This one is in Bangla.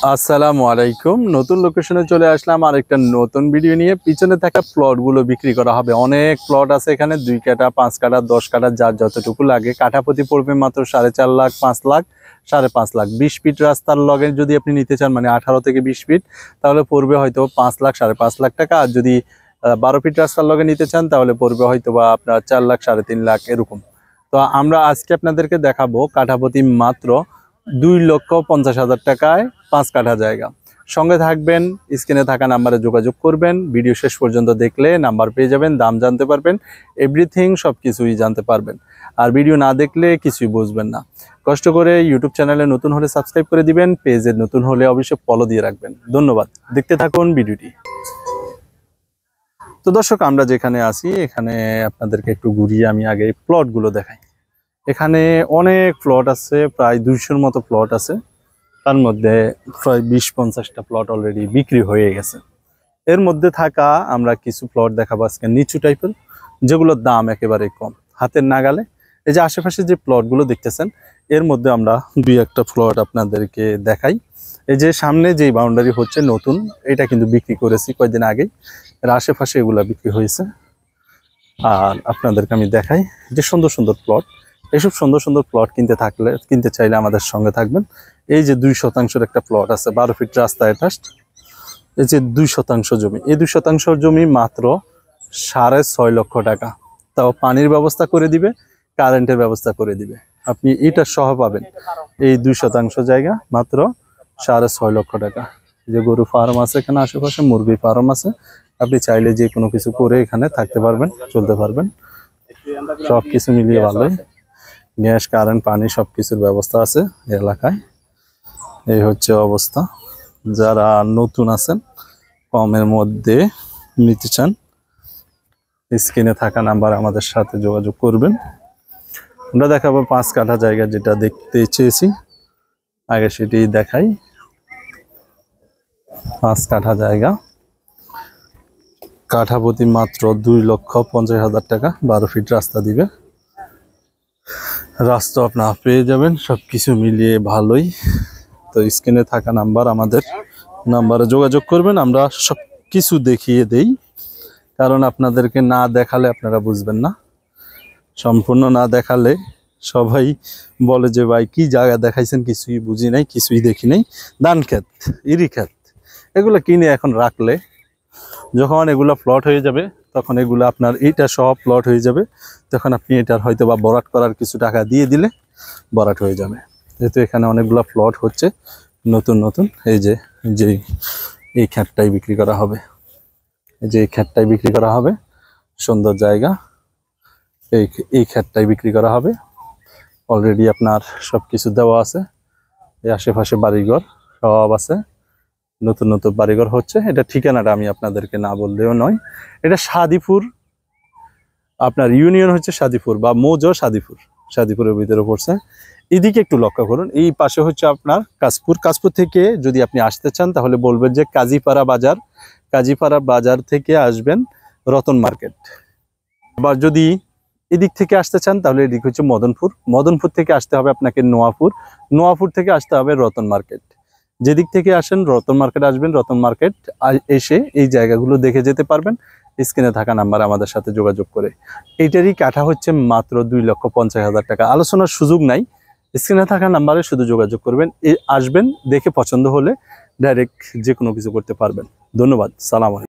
আসসালামু আলাইকুম। নতুন লোকেশনে চলে আসলাম আর একটা নতুন ভিডিও নিয়ে। পিছনে থাকা প্লটগুলো বিক্রি করা হবে। অনেক প্লট আছে এখানে, 2 কাঠা 5 কাঠা 10 কাঠা যার যতটুকু লাগে। কাঠাপতি পড়বে মাত্র 4.5 লাখ, 5 লাখ, 5.5 লাখ। 20 ফিট রাস্তার লগে যদি আপনি নিতে চান, মানে 18 থেকে 20 ফিট, তাহলে পড়বে হয়তো 5 লাখ 5.5 লাখ টাকা। আর যদি 12 ফিট রাস্তার লগে নিতে চান তাহলে পড়বে হয়তো বা আপনার 4 লাখ 3.5 লাখ এরকম। তো আমরা আজকে আপনাদেরকে দেখাবো কাঠাপতি মাত্র 2,50,000 টাকায় 5 কাঠা জায়গা। সঙ্গে থাকবেন, স্ক্রিনে থাকা নাম্বারে যোগাযোগ করবেন। ভিডিও শেষ পর্যন্ত দেখলে নাম্বার পেয়ে যাবেন, দাম জানতে পারবেন, এভরিথিং সব কিছুই জানতে পারবেন। আর ভিডিও না দেখলে কিছুই বুঝবেন না। কষ্ট করে ইউটিউব চ্যানেলে নতুন হলে সাবস্ক্রাইব করে দিবেন, পেজে নতুন হলে অবশ্যই ফলো দিয়ে রাখবেন। ধন্যবাদ। দেখতে থাকুন ভিডিওটি। তো দর্শক, আমরা যেখানে আছি এখানে আপনাদেরকে একটু ঘুরিয়ে আমি আগে প্লটগুলো দেখাই। এখানে অনেক প্লট আছে, প্রায় 200-র মতো প্লট আছে। তার মধ্যে প্রায় 20-50টা প্লট অলরেডি বিক্রি হয়ে গেছে। এর মধ্যে থাকা আমরা কিছু প্লট দেখাবো আজকে নিচু টাইপের, যেগুলোর দাম একেবারে কম, হাতের নাগালে। এই যে আশেপাশে যে প্লটগুলো দেখতেছেন, এর মধ্যে আমরা 2-1টা প্লট আপনাদেরকে দেখাই। এই যে সামনে যে বাউন্ডারি হচ্ছে নতুন, এটা কিন্তু বিক্রি করেছি কয়েকদিন আগেই। এর আশেপাশে এগুলা বিক্রি হয়েছে। আর আপনাদেরকে আমি দেখাই যে সুন্দর সুন্দর প্লট। এইসব সুন্দর সুন্দর প্লট কিনতে চাইলে আমাদের সঙ্গে থাকবেন। এই যে 2 শতাংশের একটা প্লট আছে, 12 ফিট রাস্তা অ্যাটাচড। এই যে 2 শতাংশ জমি, এই 2 শতাংশ জমি মাত্র 6.5 লক্ষ টাকা। তাও পানির ব্যবস্থা করে দিবে, কারেন্টের ব্যবস্থা করে দিবে। আপনি এটা সহ পাবেন। এই 2 শতাংশ জায়গা মাত্র 6.5 লক্ষ টাকা। যে গরু ফার্ম আছে এখানে, আশেপাশে মুরগি ফার্ম আছে। আপনি চাইলে যে কোনো কিছু করে এখানে থাকতে পারবেন, চলতে পারবেন। সব কিছু মিলিয়ে ভালোই, গ্যাস কারেন্ট পানি সব কিছুর ব্যবস্থা আছে এলাকায়। এই হচ্ছে অবস্থা। যারা নতুন আছেন, কমের মধ্যে নিতে চান, স্ক্রিনে থাকা নাম্বার আমাদের সাথে যোগাযোগ করবেন। আমরা দেখাবো 5 কাঠা জায়গা, যেটা দেখতে চেয়েছি আগে সেটি দেখাই। 5 কাঠা জায়গা, কাঠাপতি মাত্র 2,50,000 টাকা। 12 ফিট রাস্তা দিবে, রাস্তা আপনারা পেয়ে যাবেন। সবকিছু মিলিয়ে ভালোই। তো স্ক্রিনে থাকা নাম্বার, আমাদের নাম্বারে যোগাযোগ করবেন। আমরা সব কিছু দেখিয়ে দেই, কারণ আপনাদেরকে না দেখালে আপনারা বুঝবেন না। সম্পূর্ণ না দেখালে সবাই বলে যে ভাই কি জায়গা দেখাইছেন, কিছুই বুঝি নাই, কিছুই দেখি নাই। ধান ক্ষেত, ইরি ক্ষেত, এগুলো কিনে এখন রাখলে যখন এগুলো প্লট হয়ে যাবে, তখন এগুলো আপনার এইটা সব প্লট হয়ে যাবে। তখন আপনি এটার হয়তো বা বরাট করার কিছু টাকা দিয়ে দিলে বরাট হয়ে যাবে। যেহেতু এখানে অনেকগুলো প্লট হচ্ছে নতুন নতুন। এই যে এই ক্ষেতটাই বিক্রি করা হবে। এই যে এই ক্ষেতটাই বিক্রি করা হবে, সুন্দর জায়গা। এই ক্ষেতটাই বিক্রি করা হবে। অলরেডি আপনার সব কিছু দেওয়া আছে। এই আশেপাশে বাড়িঘর সব আছে, নতুন নতুন বাড়িঘর হচ্ছে। এটা ঠিকানাটা আমি আপনাদেরকে না বললেও নয়। এটা সাদিপুর, আপনার ইউনিয়ন হচ্ছে সাদিপুর বা মৌজা সাদিপুরের ভিতরে পড়ছে। এদিকে একটু লক্ষ্য করুন, এই পাশে হচ্ছে আপনার কাশপুর থেকে যদি আপনি আসতে চান তাহলে বলবেন যে কাজীপাড়া বাজার থেকে আসবেন রতন মার্কেট। আবার যদি এদিক থেকে আসতে চান তাহলে এদিক হচ্ছে মদনপুর থেকে আসতে হবে আপনাকে নোয়াপুর থেকে আসতে হবে রতন মার্কেট। যেদিক থেকে আসেন রতন মার্কেট আসবেন, রতন মার্কেট এসে এই জায়গাগুলো দেখে যেতে পারবেন। স্ক্রিনে থাকা নাম্বার আমাদের সাথে যোগাযোগ করে। এইটারই কাঠা হচ্ছে মাত্র 2,50,000 টাকা। আলোচনার সুযোগ নাই। স্ক্রিনে থাকা নাম্বারে শুধু যোগাযোগ করবেন, আসবেন, দেখে পছন্দ হলে ডাইরেক্ট যে কোনো কিছু করতে পারবেন। ধন্যবাদ। সালাম আলাইকুম।